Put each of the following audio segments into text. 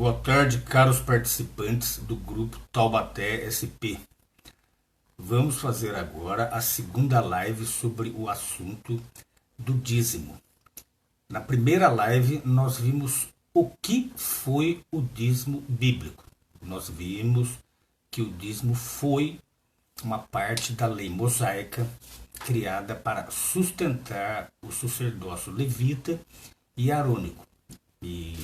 Boa tarde, caros participantes do grupo Taubaté SP. Vamos fazer agora a segunda live sobre o assunto do dízimo. Na primeira live nós vimos o que foi o dízimo bíblico. Nós vimos que o dízimo foi uma parte da lei mosaica criada para sustentar o sacerdócio levita e arônico. E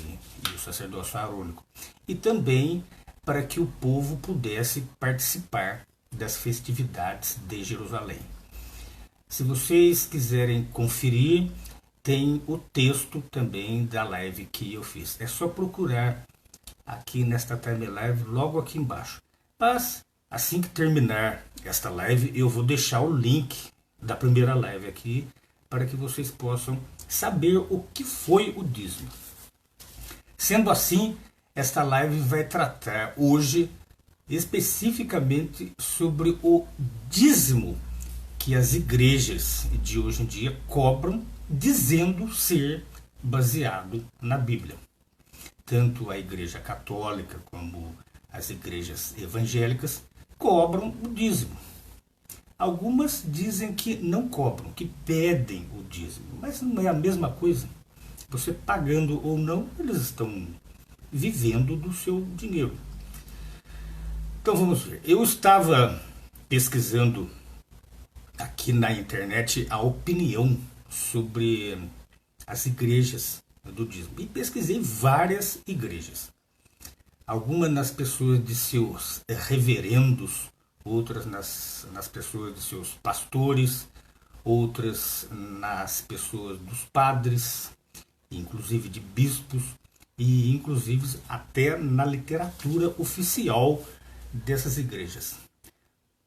o sacerdócio arônico. E também para que o povo pudesse participar das festividades de Jerusalém. Se vocês quiserem conferir, tem o texto também da live que eu fiz. É só procurar aqui nesta timeline, logo aqui embaixo. Mas, assim que terminar esta live, eu vou deixar o link da primeira live aqui, para que vocês possam saber o que foi o dízimo. Sendo assim, esta live vai tratar hoje especificamente sobre o dízimo que as igrejas de hoje em dia cobram, dizendo ser baseado na Bíblia. Tanto a igreja católica como as igrejas evangélicas cobram o dízimo. Algumas dizem que não cobram, que pedem o dízimo, mas não é a mesma coisa. Você pagando ou não, eles estão vivendo do seu dinheiro. Então vamos ver. Eu estava pesquisando aqui na internet a opinião sobre as igrejas do dízimo. E pesquisei várias igrejas. Algumas nas pessoas de seus reverendos, outras nas pessoas de seus pastores, outras nas pessoas dos padres, inclusive de bispos, e inclusive até na literatura oficial dessas igrejas.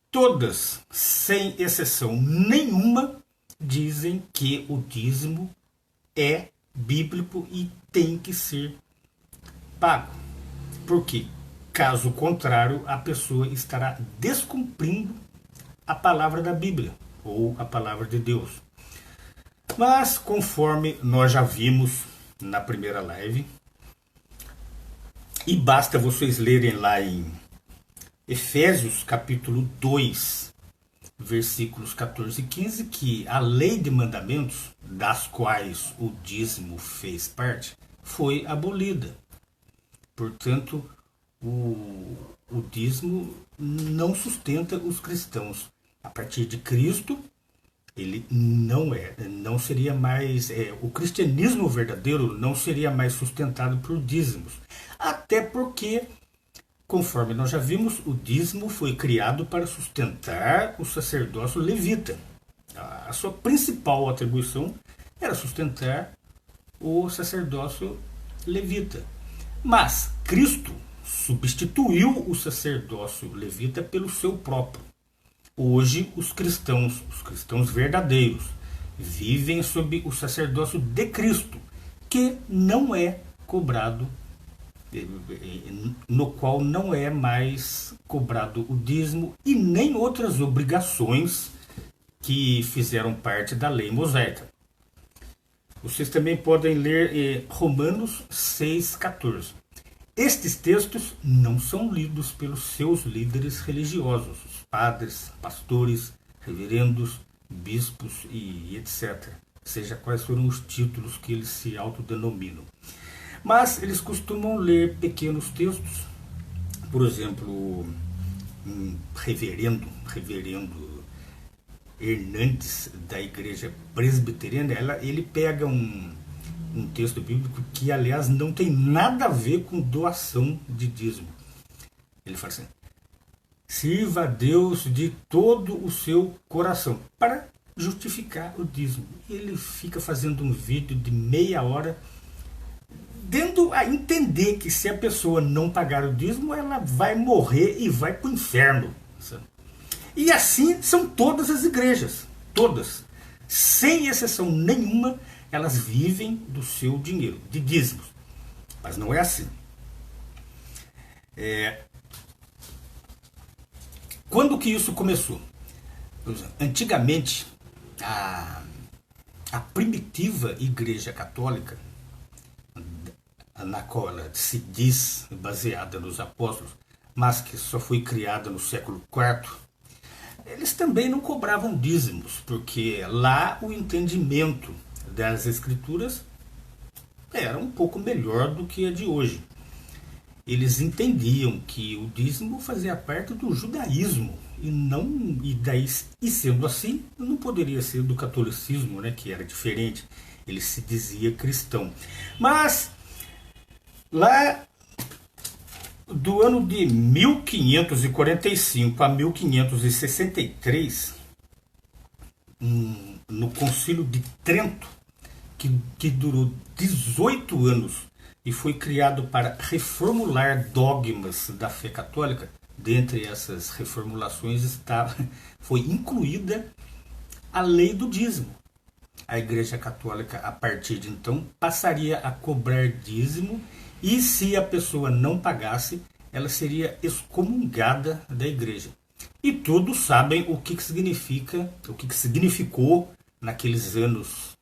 Todas, sem exceção nenhuma, dizem que o dízimo é bíblico e tem que ser pago. Porque, caso contrário, a pessoa estará descumprindo a palavra da Bíblia, ou a palavra de Deus. Mas, conforme nós já vimos na primeira live, e basta vocês lerem lá em Efésios capítulo 2, versículos 14 e 15, que a lei de mandamentos, das quais o dízimo fez parte, foi abolida. Portanto, o dízimo não sustenta os cristãos. A partir de Cristo, ele não seria mais, o cristianismo verdadeiro não seria mais sustentado por dízimos. Até porque, conforme nós já vimos, o dízimo foi criado para sustentar o sacerdócio levita. A sua principal atribuição era sustentar o sacerdócio levita. Mas Cristo substituiu o sacerdócio levita pelo seu próprio. Hoje, os cristãos verdadeiros, vivem sob o sacerdócio de Cristo, que não é cobrado, no qual não é mais cobrado o dízimo e nem outras obrigações que fizeram parte da lei mosaica. Vocês também podem ler Romanos 6,14. Estes textos não são lidos pelos seus líderes religiosos, os padres, pastores, reverendos, bispos e etc. Seja quais foram os títulos que eles se autodenominam. Mas eles costumam ler pequenos textos. Por exemplo, um reverendo Hernandes, da igreja presbiteriana, ele pega um texto bíblico que, aliás, não tem nada a ver com doação de dízimo. Ele fala assim: sirva a Deus de todo o seu coração, para justificar o dízimo. E ele fica fazendo um vídeo de meia hora, dando a entender que se a pessoa não pagar o dízimo, ela vai morrer e vai para o inferno. E assim são todas as igrejas, todas, sem exceção nenhuma, elas vivem do seu dinheiro, de dízimos. Mas não é assim. Quando que isso começou? Antigamente, a primitiva igreja católica, na qual ela se diz baseada nos apóstolos, mas que só foi criada no século IV, eles também não cobravam dízimos, porque lá o entendimento das escrituras era um pouco melhor do que a de hoje. Eles entendiam que o dízimo fazia parte do judaísmo e sendo assim, não poderia ser do catolicismo, né, que era diferente. Ele se dizia cristão. Mas lá do ano de 1545 a 1563, no Concílio de Trento, que durou 18 anos e foi criado para reformular dogmas da fé católica. Dentre essas reformulações foi incluída a lei do dízimo. A Igreja Católica, a partir de então, passaria a cobrar dízimo, e se a pessoa não pagasse, ela seria excomungada da Igreja. E todos sabem o que significou naqueles anos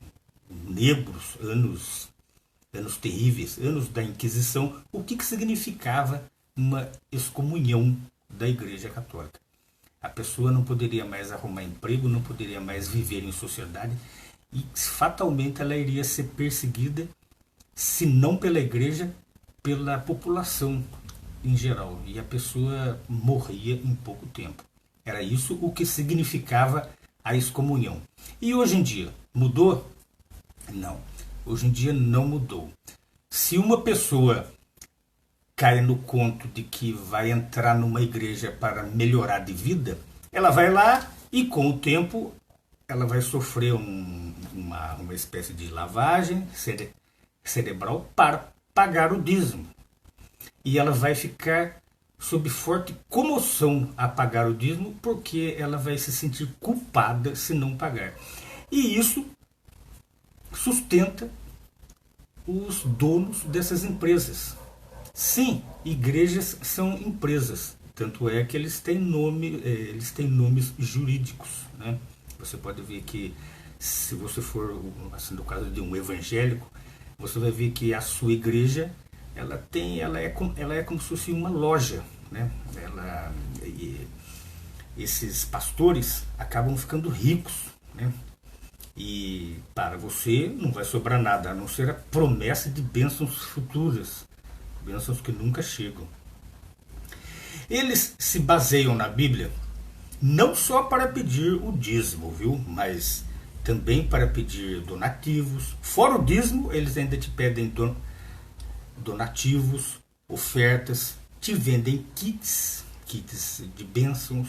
negros, anos terríveis, anos da Inquisição, o que significava uma excomunhão da Igreja Católica. A pessoa não poderia mais arrumar emprego, não poderia mais viver em sociedade, e fatalmente ela iria ser perseguida, se não pela Igreja, pela população em geral, e a pessoa morria em pouco tempo. Era isso o que significava a excomunhão. E hoje em dia, mudou? Não. Hoje em dia não mudou. Se uma pessoa cai no conto de que vai entrar numa igreja para melhorar de vida, ela vai lá e com o tempo ela vai sofrer uma espécie de lavagem cerebral para pagar o dízimo. E ela vai ficar sob forte comoção a pagar o dízimo, porque ela vai se sentir culpada se não pagar. E isso sustenta os donos dessas empresas. Sim, igrejas são empresas, tanto é que eles têm nomes jurídicos, né? Você pode ver que, se você for, assim, no caso de um evangélico, você vai ver que a sua igreja ela é como se fosse uma loja, né? Esses pastores acabam ficando ricos, né? E para você não vai sobrar nada, a não ser a promessa de bênçãos futuras, bênçãos que nunca chegam. Eles se baseiam na Bíblia não só para pedir o dízimo, viu? Mas também para pedir donativos. Fora o dízimo, eles ainda te pedem donativos, ofertas, te vendem kits de bênçãos.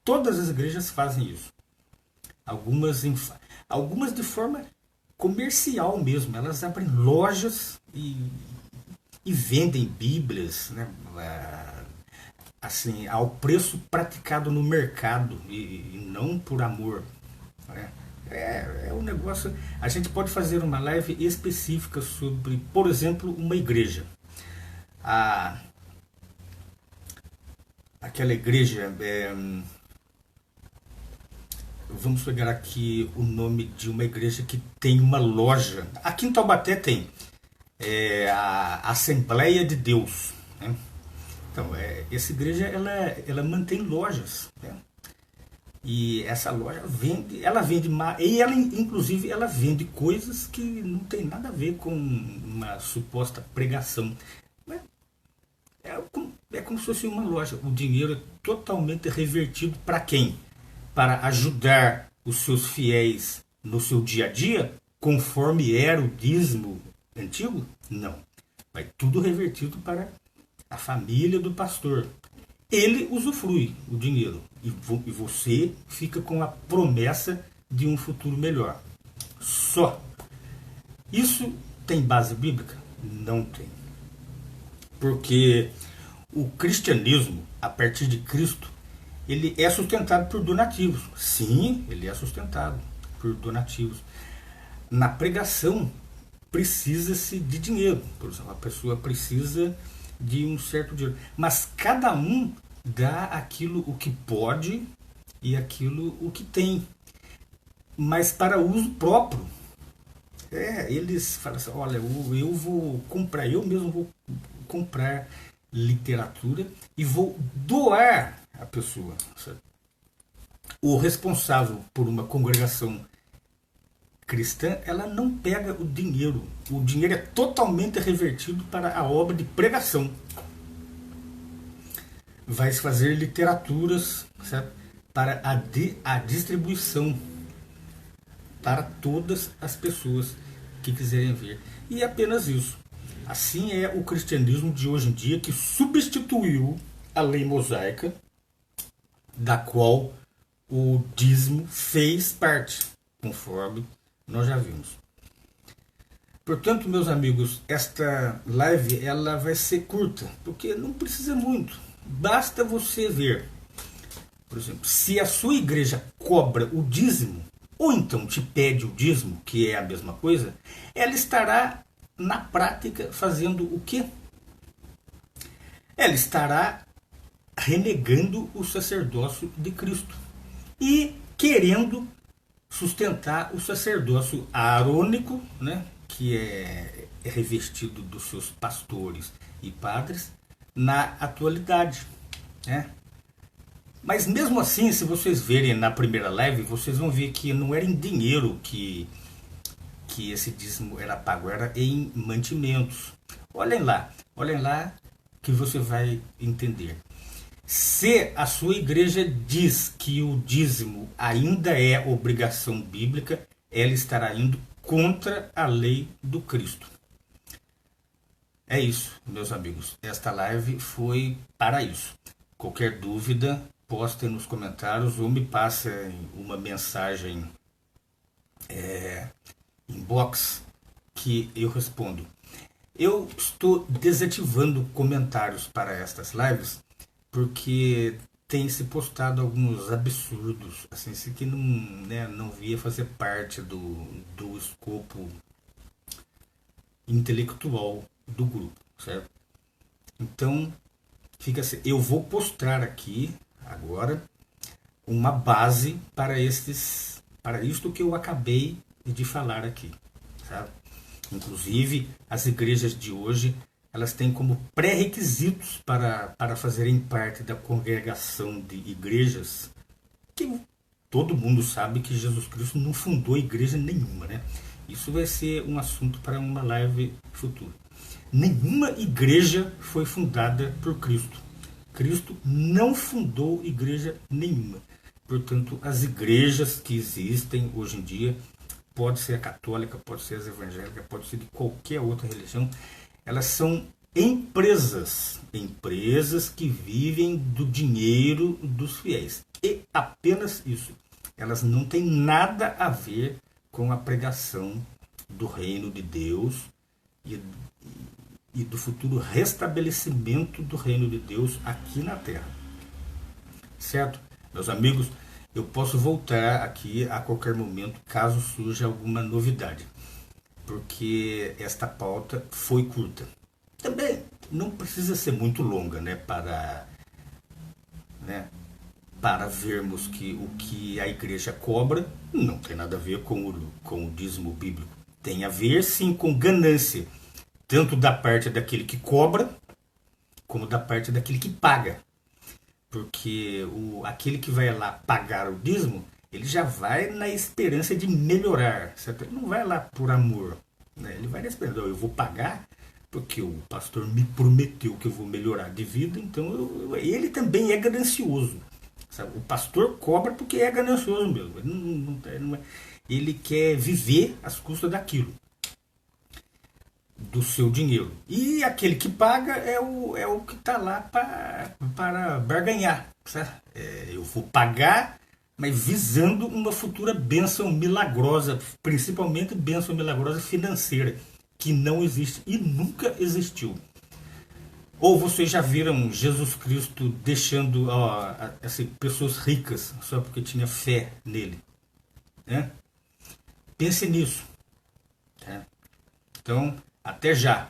Todas as igrejas fazem isso. Algumas de forma comercial mesmo. Elas abrem lojas e vendem Bíblias, né? Assim, ao preço praticado no mercado e não por amor, né? É um negócio. A gente pode fazer uma live específica sobre, por exemplo, uma igreja. Aquela igreja, vamos pegar aqui o nome de uma igreja que tem uma loja. Aqui em Taubaté tem a Assembleia de Deus, né? Então, essa igreja ela mantém lojas, né? E essa loja vende e ela inclusive ela vende coisas que não tem nada a ver com uma suposta pregação. É como se fosse uma loja. O dinheiro é totalmente revertido para quem? Para ajudar os seus fiéis no seu dia a dia, conforme era o dízimo antigo? Não. Vai tudo revertido para a família do pastor. Ele usufrui o dinheiro e você fica com a promessa de um futuro melhor. Só. Isso tem base bíblica? Não tem. Porque o cristianismo, a partir de Cristo, ele é sustentado por donativos. Sim, ele é sustentado por donativos. Na pregação, precisa-se de dinheiro. Por exemplo, a pessoa precisa de um certo dinheiro. Mas cada um dá aquilo o que pode e aquilo o que tem. Mas para uso próprio. Eles falam assim, olha, eu vou comprar, eu mesmo vou comprar literatura e vou doar a pessoa. Certo? O responsável por uma congregação cristã, ela não pega o dinheiro. O dinheiro é totalmente revertido para a obra de pregação. Vai se fazer literaturas, certo? Para a distribuição para todas as pessoas que quiserem ver. E é apenas isso. Assim é o cristianismo de hoje em dia, que substituiu a lei mosaica, da qual o dízimo fez parte, conforme nós já vimos. Portanto, meus amigos, esta live ela vai ser curta, porque não precisa muito. Basta você ver, por exemplo, se a sua igreja cobra o dízimo, ou então te pede o dízimo, que é a mesma coisa, ela estará na prática fazendo o quê? Ela estará renegando o sacerdócio de Cristo e querendo sustentar o sacerdócio arônico, né, que é revestido dos seus pastores e padres na atualidade, né? Mas mesmo assim, se vocês verem na primeira live, vocês vão ver que não era em dinheiro que esse dízimo era pago, era em mantimentos. Olhem lá que você vai entender. Se a sua igreja diz que o dízimo ainda é obrigação bíblica, ela estará indo contra a lei do Cristo. É isso, meus amigos. Esta live foi para isso. Qualquer dúvida, postem nos comentários ou me passem uma mensagem inbox que eu respondo. Eu estou desativando comentários para estas lives porque tem se postado alguns absurdos, assim, que não, né, não via fazer parte do escopo intelectual do grupo, certo? Então, fica assim, eu vou postar aqui agora uma base para isto que eu acabei de falar aqui, sabe? Inclusive, as igrejas de hoje, elas têm como pré-requisitos para fazerem parte da congregação de igrejas, que todo mundo sabe que Jesus Cristo não fundou igreja nenhuma, né? Isso vai ser um assunto para uma live futura. Nenhuma igreja foi fundada por Cristo. Cristo não fundou igreja nenhuma. Portanto, as igrejas que existem hoje em dia, pode ser a católica, pode ser as evangélicas, pode ser de qualquer outra religião, elas são empresas que vivem do dinheiro dos fiéis. E apenas isso. Elas não têm nada a ver com a pregação do reino de Deus e do futuro restabelecimento do reino de Deus aqui na Terra. Certo? Meus amigos, eu posso voltar aqui a qualquer momento, caso surja alguma novidade, porque esta pauta foi curta. Também não precisa ser muito longa, né, para vermos que o que a igreja cobra não tem nada a ver com o dízimo bíblico. Tem a ver, sim, com ganância, tanto da parte daquele que cobra, como da parte daquele que paga. Porque aquele que vai lá pagar o dízimo, ele já vai na esperança de melhorar, certo? Ele não vai lá por amor, né? Ele vai na esperança, eu vou pagar porque o pastor me prometeu que eu vou melhorar de vida, então ele também é ganancioso. Sabe? O pastor cobra porque é ganancioso mesmo. Ele quer viver às custas daquilo, do seu dinheiro. E aquele que paga é o que está lá para barganhar. Certo? Eu vou pagar, mas visando uma futura bênção milagrosa, principalmente bênção milagrosa financeira, que não existe e nunca existiu. Ou vocês já viram Jesus Cristo deixando pessoas ricas só porque tinha fé nele? Né? Pense nisso. Tá? Então, até já.